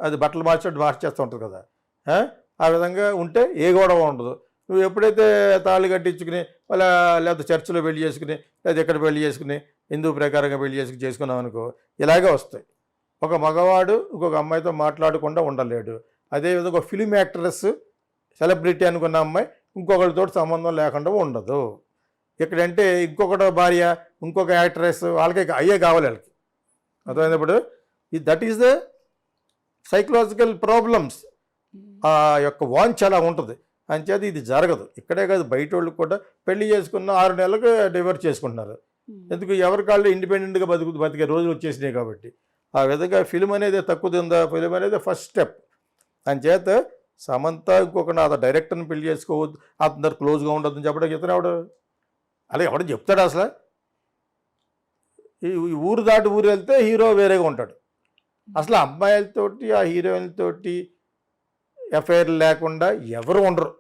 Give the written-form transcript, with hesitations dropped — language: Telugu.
అది బట్టలు మార్చేట్టు మార్చేస్తూ ఉంటుంది కదా. ఆ విధంగా ఉంటే ఏ గొడవ ఉండదు. నువ్వు ఎప్పుడైతే తాళి కట్టించుకుని లేకపోతే చర్చిలో పెళ్లి చేసుకుని లేదా ఎక్కడ పెళ్లి చేసుకుని హిందూ ప్రకారంగా పెళ్లి చేసుకున్నావు అనుకో, ఇలాగే వస్తాయి. ఒక మగవాడు ఇంకొక అమ్మాయితో మాట్లాడకుండా ఉండలేడు. అదేవిధంగా ఒక ఫిలిం యాక్ట్రెస్ సెలబ్రిటీ అనుకున్న అమ్మాయి ఇంకొకరితో సంబంధం లేకుండా ఉండదు. ఇక్కడంటే ఇంకొకటి భార్య ఇంకొక యాక్ట్రెస్ వాళ్ళకే అయ్యే కావాలి వాళ్ళకి. అర్థమైనప్పుడు that is the psychological problems. ఆ యొక్క వాంచ్ అలా ఉంటుంది. అంచేది ఇది జరగదు. ఇక్కడే కాదు, బయట వాళ్ళు కూడా పెళ్లి చేసుకున్న 6 నెలలకు డివోర్స్ చేసుకుంటున్నారు. ఎందుకు? ఎవరి కాళ్ళు ఇండిపెండెంట్గా బతికే రోజులు వచ్చేసినాయి కాబట్టి. ఆ విధంగా ఫిలిం అనేది తక్కువ తిందా? ఫిలిం అనేది ఫస్ట్ స్టెప్. అంచేత సమంత ఇంకొక డైరెక్టర్ని పెళ్లి చేసుకోవద్దు, అందరు క్లోజ్గా ఉండొద్దని చెప్పడం ఇతను ఎవడు? అలా ఎవడు చెప్తాడు అసలు? ఈ ఊరు దాటి ఊరు వెళ్తే హీరో వేరేగా ఉంటాడు. అసలు అమ్మాయిలతోటి ఆ హీరోయిన్లతోటి ఎఫ్ఐఆర్ లేకుండా ఎవరు ఉండరు.